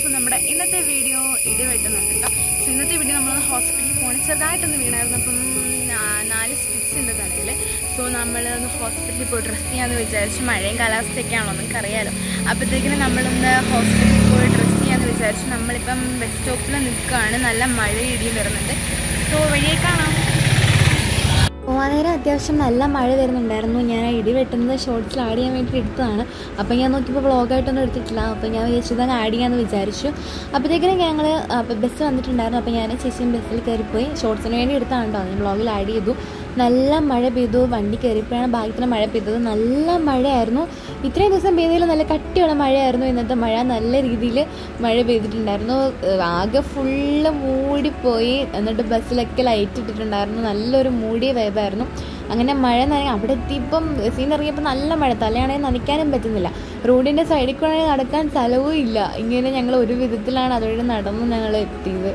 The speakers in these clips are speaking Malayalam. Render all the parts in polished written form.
സോ നമ്മുടെ ഇന്നത്തെ വീഡിയോ ഇടിവെട്ടുന്നുണ്ട് കേട്ടോ. സോ ഇന്നത്തെ വീഡിയോ നമ്മൾ ഹോസ്പിറ്റലിൽ പോകണം. ചെറുതായിട്ടൊന്ന് വീണായിരുന്നു, അപ്പം 4 സ്റ്റിച്ച് ഉണ്ട് തലയിൽ. സോ നമ്മളൊന്ന് ഹോസ്പിറ്റലിൽ പോയി ഡ്രസ്സ് ചെയ്യാമെന്ന് വിചാരിച്ചു. മഴയും കാലാവസ്ഥയൊക്കെയാണല്ലോ, നിങ്ങൾക്ക് അറിയാമല്ലോ. അപ്പോഴത്തേക്കിനും നമ്മളൊന്ന് ഹോസ്പിറ്റലിൽ പോയി ഡ്രസ്സ് ചെയ്യാമെന്ന് വിചാരിച്ചു. നമ്മളിപ്പം ബസ് സ്റ്റോപ്പിൽ നിൽക്കുകയാണ്. നല്ല മഴയും ഇടിയും വരുന്നുണ്ട്. സോ വഴിയെ കാണാം. പോകാൻ നേരം അത്യാവശ്യം നല്ല മഴ വരുന്നുണ്ടായിരുന്നു. ഞാൻ ഇടി വെട്ടുന്നത് ഷോർട്സിൽ ആഡ് ചെയ്യാൻ വേണ്ടി എടുത്തതാണ്. അപ്പോൾ ഞാൻ നോക്കിയപ്പോൾ വ്ളോഗായിട്ടൊന്നും എടുത്തിട്ടില്ല. അപ്പോൾ ഞാൻ വിചാരിച്ചത് ആഡ് ചെയ്യാമെന്ന് വിചാരിച്ചു. അപ്പോഴത്തേക്കിനും ഞങ്ങൾ ബസ് വന്നിട്ടുണ്ടായിരുന്നു. അപ്പോൾ ഞാൻ ചേച്ചിയും ബസ്സിൽ കയറിപ്പോയി. ഷോർട്സിന് വേണ്ടി എടുത്താണ് കേട്ടോ, ഞാൻ വ്ളോഗിൽ ആഡ് ചെയ്തു. നല്ല മഴ പെയ്തു. വണ്ടി കയറിയപ്പോഴാണ് ഭാഗ്യത്തിന് മഴ പെയ്തത്. നല്ല മഴയായിരുന്നു. ഇത്രയും ദിവസം പെയ്തതിൽ നല്ല കട്ടിയുള്ള മഴയായിരുന്നു. ഇന്നത്തെ മഴ നല്ല രീതിയിൽ മഴ പെയ്തിട്ടുണ്ടായിരുന്നു. ആകെ ഫുള്ള് മൂടിപ്പോയി. എന്നിട്ട് ബസ്സിലൊക്കെ ലൈറ്റ് ഇട്ടിട്ടുണ്ടായിരുന്നു. നല്ലൊരു മൂടിയ വൈബായിരുന്നു. അങ്ങനെ മഴ നനഞ്ഞ് അവിടെ എത്തിയപ്പം സീനിറങ്ങിയപ്പോൾ നല്ല മഴ. തലയാണെങ്കിൽ നനയ്ക്കാനും പറ്റുന്നില്ല. റോഡിൻ്റെ സൈഡിൽ കൂടെ നടക്കാൻ സ്ഥലവും ഇല്ല. ഇങ്ങനെ ഞങ്ങൾ ഒരു വിധത്തിലാണ് അതുവഴി നടന്ന് ഞങ്ങൾ എത്തിയത്.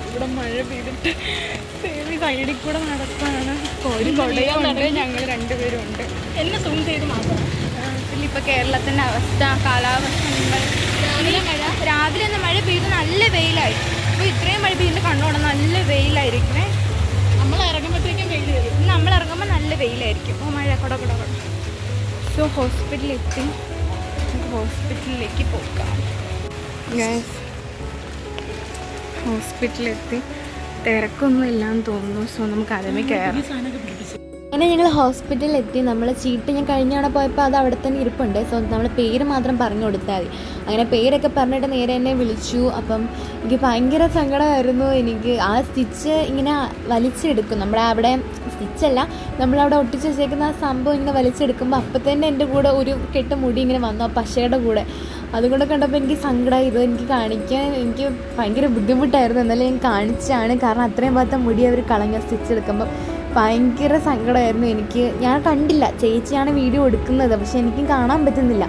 ഇവിടെ മഴ പെയ്തിട്ട് സൈഡിൽ കൂടെ നടക്കാണ്. ഒരു കൊടയുണ്ട്, ഞങ്ങൾ രണ്ടുപേരും ഉണ്ട്. എന്നെ സൂം ചെയ്ത് മാത്രം. ഇപ്പോൾ കേരളത്തിൻ്റെ അവസ്ഥ, കാലാവസ്ഥ, നിങ്ങൾ രാവിലെ ഒന്ന് മഴ പെയ്ത് നല്ല വെയിലായി. അപ്പോൾ ഇത്രയും മഴ പെയ്യുന്ന കണ്ടോണം നല്ല വെയിലായിരിക്കണേ. നമ്മൾ ഇറങ്ങുമ്പോഴത്തേക്കും വെയിൽ വരും. നമ്മൾ ഇറങ്ങുമ്പോൾ നല്ല വെയിലായിരിക്കും. അപ്പോൾ മഴ കൊട. സോ ഹോസ്പിറ്റലിലെത്തി. ഹോസ്പിറ്റലിലേക്ക് പോകാം. ഹോസ്പിറ്റലിലെത്തി. തിരക്കൊന്നും ഇല്ലാന്ന് തോന്നുന്നു. സോ നമുക്ക് അതിന് കയറാം. അങ്ങനെ ഞങ്ങൾ ഹോസ്പിറ്റലിൽ എത്തി. നമ്മൾ ചീട്ട് ഞാൻ കഴിഞ്ഞ തവണ പോയപ്പോൾ അത് അവിടെ തന്നെ ഇരിപ്പുണ്ട്. സോ നമ്മൾ പേര് മാത്രം പറഞ്ഞു കൊടുത്താൽ മതി. അങ്ങനെ പേരൊക്കെ പറഞ്ഞിട്ട് നേരെ എന്നെ വിളിച്ചു. അപ്പം എനിക്ക് ഭയങ്കര സങ്കടമായിരുന്നു. എനിക്ക് ആ സ്റ്റിച്ച് ഇങ്ങനെ വലിച്ചെടുക്കും. നമ്മുടെ അവിടെ സ്റ്റിച്ചല്ല, നമ്മളവിടെ ഒട്ടിച്ച് വെച്ചേക്കുന്ന ആ സംഭവം ഇങ്ങനെ വലിച്ചെടുക്കുമ്പോൾ അപ്പം തന്നെ എൻ്റെ കൂടെ ഒരു കെട്ട് മുടി ഇങ്ങനെ വന്നു, ആ പശയുടെ കൂടെ. അതുകൊണ്ട് കണ്ടപ്പോൾ എനിക്ക് സങ്കടമായി. ഇത് എനിക്ക് കാണിക്കാൻ എനിക്ക് ഭയങ്കര ബുദ്ധിമുട്ടായിരുന്നു. എന്നാലും ഞാൻ കാണിച്ചാണ്. കാരണം അത്രയും ഭാഗത്തെ മുടി അവർ കളഞ്ഞ സ്റ്റിച്ച് എടുക്കുമ്പോൾ ഭയങ്കര സങ്കടമായിരുന്നു എനിക്ക്. ഞാൻ കണ്ടില്ല, ചേച്ചിയാണ് വീഡിയോ എടുക്കുന്നത്, പക്ഷെ എനിക്കും കാണാൻ പറ്റുന്നില്ല.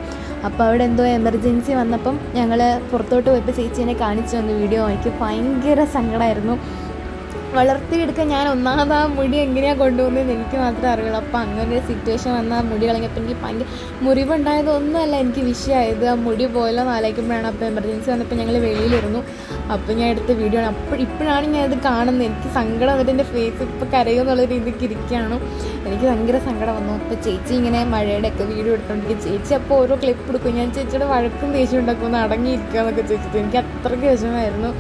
അപ്പോൾ അവിടെ എന്തോ എമർജൻസി വന്നപ്പം ഞങ്ങൾ പുറത്തോട്ട് പോയപ്പോൾ ചേച്ചീനെ കാണിച്ചു തന്നു വീഡിയോ. എനിക്ക് ഭയങ്കര സങ്കടമായിരുന്നു. വളർത്തിയെടുക്കാൻ ഞാൻ ഒന്നാമത് ആ മുടി എങ്ങനെയാണ് കൊണ്ടുപോകുന്നതെന്ന് എനിക്ക് മാത്രമേ അറിയുള്ളൂ. അപ്പോൾ അങ്ങനെ ഒരു സിറ്റുവേഷൻ വന്ന ആ മുടി കളഞ്ഞപ്പോൾ എനിക്ക് ഭയങ്കര മുറിവുണ്ടായതൊന്നുമല്ല എനിക്ക് വിഷയമായത്. ആ മുടി പോയല്ലോ ആലോചിക്കുമ്പോഴാണ്. അപ്പോൾ എമർജൻസി വന്നപ്പോൾ ഞങ്ങൾ വെളിയിലിരുന്നു. അപ്പോൾ ഞാൻ എടുത്ത വീഡിയോ ആണ്. ഇപ്പോഴാണ് ഞാനത് കാണുന്നത്. എനിക്ക് സങ്കടം വന്നിട്ട് എൻ്റെ ഫേസ് ഇപ്പോൾ കരയുമെന്നുള്ള രീതിക്ക് ഇരിക്കുകയാണ്. എനിക്ക് ഭയങ്കര സങ്കടം വന്നു. അപ്പോൾ ചേച്ചി ഇങ്ങനെ മഴയുടെ ഒക്കെ വീഡിയോ എടുത്തോണ്ടിരിക്കും. ചേച്ചി അപ്പോൾ ഓരോ ക്ലിപ്പ് എടുക്കും. ഞാൻ ചേച്ചിയുടെ വഴക്കും ദേഷ്യം ഉണ്ടാക്കുമെന്ന് അടങ്ങിയിരിക്കുക എന്നൊക്കെ ചോദിച്ചിട്ട് എനിക്ക് അത്രയ്ക്ക് വിഷമമായിരുന്നു.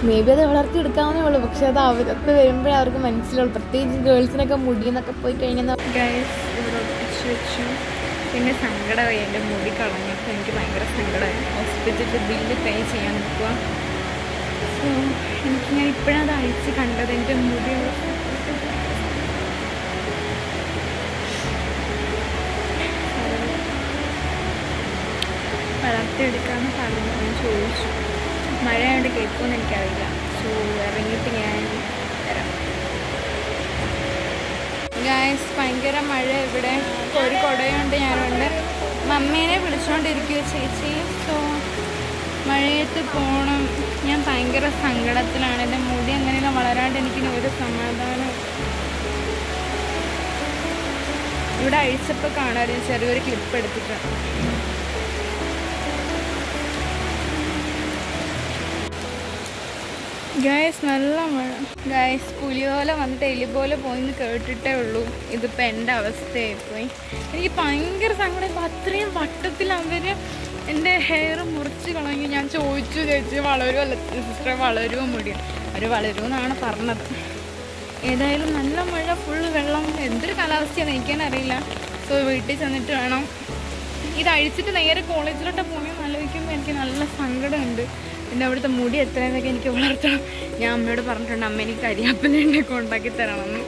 മേ ബി അത് വളർത്തിയെടുക്കാവുന്നേ ഉള്ളൂ, പക്ഷെ അത് അവരൊക്കെ വരുമ്പോഴേ അവർക്ക് മനസ്സിലുള്ളൂ. പ്രത്യേകിച്ച് ഗേൾസിനൊക്കെ മുടിയെന്നൊക്കെ പോയി കഴിഞ്ഞാൽ ഇവിടെ ഒട്ടിച്ച് വെച്ചു. പിന്നെ സങ്കടമായി, എൻ്റെ മുടി കളഞ്ഞപ്പോൾ എനിക്ക് ഭയങ്കര സങ്കടമായി. ഹോസ്പിറ്റലിൽ ബില്ല് പേ ചെയ്യാൻ നിൽക്കുക. സോ ഞാൻ ഇപ്പോഴത് അയച്ച് കണ്ടത്. എൻ്റെ മുടി വളർത്തിയെടുക്കാമെന്ന് പറഞ്ഞു. ഞാൻ ചോദിച്ചു. മഴയായിട്ട് കേൾക്കുമെന്ന് എനിക്കറിയില്ല. സോ ഇറങ്ങിയിട്ട് ഞാൻ വരാം. ഗായ്സ് ഭയങ്കര മഴ ഇവിടെ. ഒരു കുടയുണ്ട്, ഞാനുണ്ട്. മമ്മീനെ വിളിച്ചുകൊണ്ടിരിക്കുക ചേച്ചി. സോ മഴയത്ത് പോകണം. ഞാൻ ഭയങ്കര സങ്കടത്തിലാണ്. എൻ്റെ മുടി അങ്ങനെയൊക്കെ വളരാണ്ട് എനിക്കിനി ഒരു സമാധാനം. ഇവിടെ അഴിച്ചപ്പോൾ കാണാൻ ചെറിയൊരു ക്ലിപ്പ് എടുത്തിട്ടുണ്ട്. ഗായ്സ് നല്ല മഴ. ഗായ്സ് പുലിപോലെ വന്നിട്ട് എലിപോലെ പോയിന്ന് കേട്ടിട്ടേ ഉള്ളൂ. ഇതിപ്പോൾ എൻ്റെ അവസ്ഥയായിപ്പോയി. എനിക്ക് ഭയങ്കര സങ്കടം. ഇപ്പോൾ അത്രയും വട്ടത്തിൽ അവർ എൻ്റെ ഹെയർ മുറിച്ച് കളഞ്ഞു. ഞാൻ ചോദിച്ചു, ചേച്ചി വളരുമല്ല സിസ്റ്റർ, വളരുമോ മുടി? അവർ വളരുമെന്നാണ് പറഞ്ഞത്. ഏതായാലും നല്ല മഴ, ഫുള്ള് വെള്ളം. എന്തൊരു കാലാവസ്ഥയാണ് എനിക്കാനറിയില്ല. സോ വീട്ടിൽ ചെന്നിട്ട് വേണം ഇത് അഴിച്ചിട്ട് നേരെ കോളേജിലോട്ട് പോകുമെന്ന് ആലോചിക്കുമ്പോൾ എനിക്ക് നല്ല സങ്കടമുണ്ട്. പിന്നെ അവിടുത്തെ മുടി എത്രയെന്നൊക്കെ എനിക്ക് വളർത്തണം. ഞാൻ അമ്മയോട് പറഞ്ഞിട്ടുണ്ട്, അമ്മ എനിക്ക് കരിയാപ്പിലൊക്കെ ഉണ്ടാക്കി തരണമെന്ന്.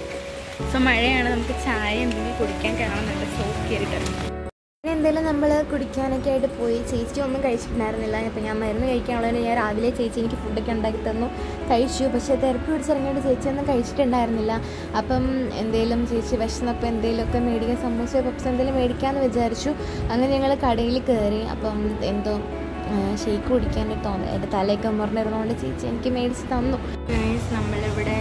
സോ മഴയാണ്, നമുക്ക് ചായ എന്തെങ്കിലും കുടിക്കാൻ കയറണമെന്നുണ്ട്. സോ കയറിയിട്ട് എന്തെങ്കിലും നമ്മൾ കുടിക്കാനൊക്കെ ആയിട്ട് പോയി. ചേച്ചി ഒന്നും കഴിച്ചിട്ടുണ്ടായിരുന്നില്ല. അപ്പോൾ ഞാൻ മരുന്ന് കഴിക്കാനുള്ളതിന് ഞാൻ രാവിലെ ചേച്ചി എനിക്ക് ഫുഡൊക്കെ ഉണ്ടാക്കി തന്നു, കഴിച്ചു. പക്ഷേ തിരക്ക് പിടിച്ചിറങ്ങിയിട്ട് ചേച്ചി ഒന്നും കഴിച്ചിട്ടുണ്ടായിരുന്നില്ല. അപ്പം എന്തെങ്കിലും ചേച്ചി വിശന്നപ്പോൾ എന്തെങ്കിലുമൊക്കെ മേടിക്കാൻ, സമൂസ പപ്സ് എന്തെങ്കിലും മേടിക്കാമെന്ന് വിചാരിച്ചു. അങ്ങനെ ഞങ്ങൾ കടയിൽ കയറി. അപ്പം എന്തോ ഷേക്ക് കുടിക്കാനൊക്കെ തോന്നി. എൻ്റെ തലയൊക്കെ മുറിഞ്ഞിരുന്നതുകൊണ്ട് ചേച്ചി എനിക്ക് മേടിച്ച് തന്നു. നമ്മളിവിടെ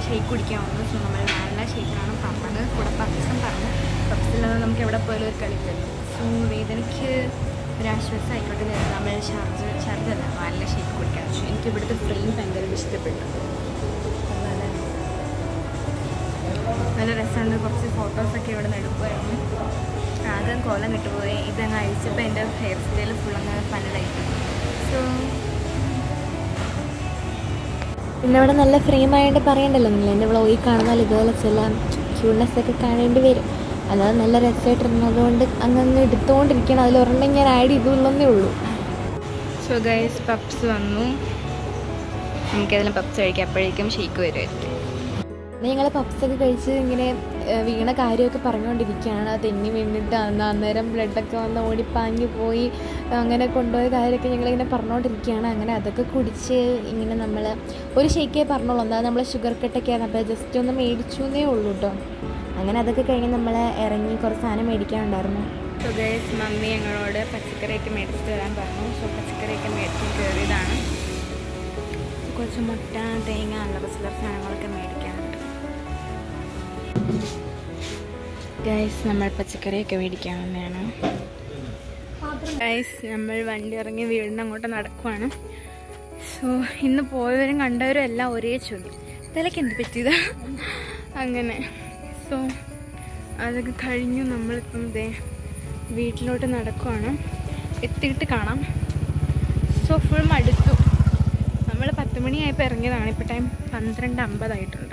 ഷേക്ക് കുടിക്കാൻ വന്നു. സോ നമ്മൾ നല്ല ഷേക്കാണ് പറഞ്ഞത്. കൂടെ പപ്സും പറഞ്ഞു. പപ്സില്ലാതെ നമുക്ക് എവിടെ പോയാലും ഒരു കളിക്കല്ലോ. സോ വേദനയ്ക്ക് ഒരാശ്വാസം ആയിക്കോട്ടെ. നമ്മൾ ഷർജല്ല നല്ല ഷേക്ക് കുടിക്കാൻ വെച്ചു. എനിക്ക് ഇവിടുത്തെ ഫ്രെയിം ഭയങ്കര ഇഷ്ടപ്പെട്ടു. നല്ല രസമുണ്ട്. കുറച്ച് ഫോട്ടോസൊക്കെ ഇവിടെ നിന്ന് എടുക്കുമായിരുന്നു. ആദ്യം കോലം കിട്ടുപോയി. ഇതങ്ങ് അഴിച്ചപ്പോൾ എൻ്റെ ഹെയർ സ്റ്റൈൽ ഫുള്ളങ്ങ് പന്നലായിട്ട്. സോ പിന്നെ ഇവിടെ നല്ല ഫ്രെയിമായിട്ട് പറയണ്ടല്ലോ നിങ്ങൾ. എൻ്റെ വ്ളോഗിൽ കാണുന്നാൽ ഇതുപോലെ ചില ക്യൂട്ട്നെസ്സൊക്കെ കാണേണ്ടി വരും. അല്ലാതെ നല്ല രസമായിട്ടിരുന്നതുകൊണ്ട് അങ്ങ് എടുത്തുകൊണ്ടിരിക്കണം. അതിലൊരെണ്ണം ഞാൻ ആഡ് ചെയ്തുള്ളതേ ഉള്ളൂ. സോ ഗൈസ് പപ്സ് വന്നു. നമുക്കതിലും പപ്സ് കഴിക്കാം. അപ്പോഴേക്കും ഷേക്ക് വരുമായിരിക്കും. പിന്നെ ഞങ്ങൾ പപ്സൊക്കെ കഴിച്ച് ഇങ്ങനെ വീണ കാര്യമൊക്കെ പറഞ്ഞുകൊണ്ടിരിക്കുകയാണ്. തെന്നി വീണിട്ട് അന്നേരം ബ്ലഡൊക്കെ വന്ന് ഓടിപ്പാഞ്ഞു പോയി അങ്ങനെ കൊണ്ടുപോയ കാര്യമൊക്കെ ഞങ്ങളിങ്ങനെ പറഞ്ഞുകൊണ്ടിരിക്കുകയാണ്. അങ്ങനെ അതൊക്കെ കുടിച്ച് ഇങ്ങനെ നമ്മൾ ഒരു ഷേക്കേ പറഞ്ഞോളൂ. എന്നാൽ നമ്മൾ ഷുഗർ കട്ടൊക്കെയാണ്. അപ്പോൾ ജസ്റ്റ് ഒന്ന് മേടിച്ചു എന്നേ ഉള്ളൂ കേട്ടോ. അങ്ങനെ അതൊക്കെ കഴിഞ്ഞ് നമ്മൾ ഇറങ്ങി കുറച്ച് സാധനം മേടിക്കാനുണ്ടായിരുന്നു. സോ ഗൈസ് മമ്മി ഞങ്ങളോട് പച്ചക്കറിയൊക്കെ മേടിച്ചിട്ട് വരാൻ പറഞ്ഞു. സോ പച്ചക്കറിയൊക്കെ മേടിച്ച് കയറിയതാണ്. കുറച്ച് മുട്ട, തേങ്ങ, അല്ലറ ചില്ലറ സാധനങ്ങളൊക്കെ മേടിക്കാനുണ്ട്. ഗൈസ് നമ്മൾ പച്ചക്കറിയൊക്കെ മേടിക്കാൻ തന്നെയാണ്. ഗൈസ് നമ്മൾ വണ്ടി ഇറങ്ങി വീടിന് അങ്ങോട്ട് നടക്കുവാണ്. സോ ഇന്ന് പോയവരും കണ്ടവരും എല്ലാം ഒരേ ചോദ്യം, തലയ്ക്ക് എന്ത് പറ്റിയതാ അങ്ങനെ. സോ അതൊക്കെ കഴിഞ്ഞു നമ്മളിപ്പം വീട്ടിലോട്ട് നടക്കുവാണ്. എത്തിയിട്ട് കാണാം. സോ ഫുൾ മടുത്തു. നമ്മൾ 10 മണിയായപ്പോൾ ഇറങ്ങിയതാണ്. ഇപ്പോൾ ടൈം 12:50 ആയിട്ടുണ്ട്.